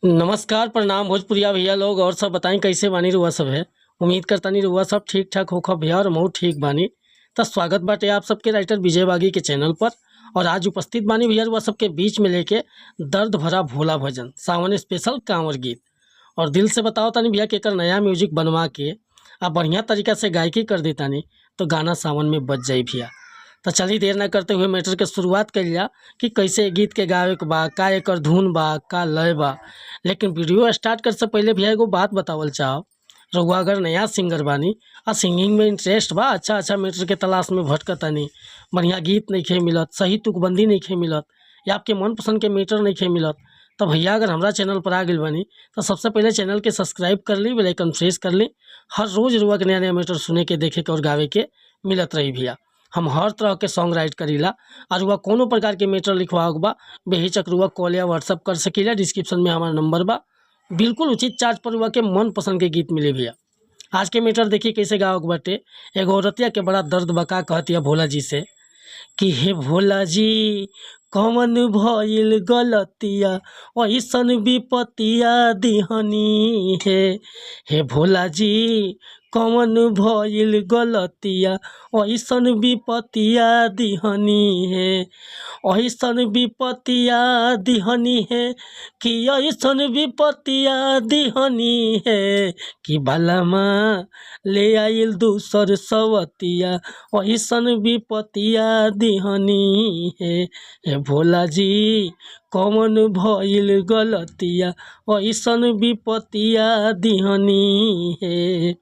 नमस्कार प्रणाम भोजपुरिया भैया लोग और सब बताएं कैसे बानी रुआ सब है। उम्मीद करता नहीं रुआ सब ठीक ठाक होखा भैया और मऊ ठीक बानी। तो स्वागत बाटे आप सबके राइटर विजय बागी के चैनल पर। और आज उपस्थित बानी भैया रुआ सबके बीच में लेके दर्द भरा भोला भजन सावन स्पेशल कांवर गीत। और दिल से बताओ तानी भैया के एकर नया म्यूजिक बनवा के आप बढ़िया तरीका से गायकी कर देतानी तो गाना सावन में बज जाई भैया। तो चलिए देर ना करते हुए मैटर के शुरुआत कर लिया कि कैसे गीत के गावे के बा, का एकर धुन बा, का लय बा। लेकिन वीडियो स्टार्ट कर से पहले भैया एगो बात बतावल चाहो। रउआ अगर नया सिंगर बानी और सिंगिंग में इंटरेस्ट बा, अच्छा मैटर के तलाश में भटकतानी, बढ़िया गीत नहीं खे मिलत, सही तुकबंदी नहीं खे मिलत या आपके मनपसंद के मैटर नहीं खे मिलत, तो भैया अगर हमारा चैनल पर आ गई बानी तो सबसे पहले चैनल के सब्सक्राइब कर ली, बेल आइकन प्रेस कर ली। हर रोज़ रुआ के नया नया मैटर सुने के, देखे के और गावे के मिलत रही भैया। हम हर तरह के सॉन्ग राइट करीला और रुआ कोनो प्रकार के मैटर लिखवाओ बा बेहिचक रुआ कॉल या व्हाट्सअप कर सकीला। डिस्क्रिप्शन में हमारा नंबर बा, बिल्कुल उचित चार्ज पर रुआ के मन पसंद के गीत मिले भैया। आज के मैटर देखिए कैसे गाओ बाटे। एगो औरतिया के बड़ा दर्द बका कहतिया भोला जी से कि हे भोला जी कौन भइल गलतिया ऐसन विपतिया दिहनी हे भोला जी कौन भइल गलतिया ऐसन विपतिया दिहनी ऐसन विपतिया दिहनी कि ऐसन विपतिया दिहनी कि बालामा ले आइल दूसर सवतिया ऐसन विपतिया दिहनी हे भोला जी कौन भइल गलतिया ऐसन विपतिया दिहनी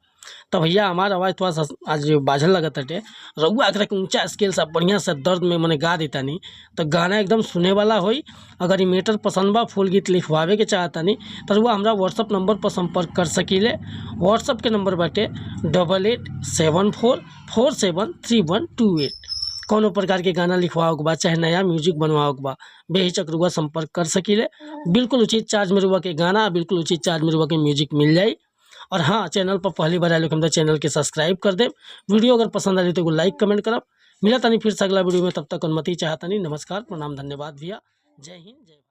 तो भैया हमारा आवाज़ थोड़ा सा आज बाझल लगा टे। रउआ अगर ऊंचा स्केल से बढ़िया से दर्द में मैंने गा देता नहीं तो गाना एकदम सुने वाला होई। अगर ये मैटर पसंद बा, फुल गीत लिखवावे के चाहता नहीं तो रुआ हमारा व्हाट्सअप नंबर पर संपर्क कर सकीले। व्हाट्सअप के नंबर बाटे 8874473128। कोनो प्रकार के गाना लिखवाओ के बा, चाहे नया म्यूजिक बनवाओ के बा, बेहिचक रुआ संपर्क कर सकीले। बिल्कुल उचित चार्ज में रुआ के गाना, बिल्कुल उचित चार्ज में रुआ के म्यूजिक मिल जाए। और हाँ, चैनल पर पहली बार आए लोग चैनल के सब्सक्राइब कर दे। वीडियो अगर पसंद आई तो लाइक कमेंट करब। मिला तानी फिर से अगला वीडियो में, तब तक अनुमति चाहता नहीं। नमस्कार प्रणाम धन्यवाद भैया। जय हिंद जय।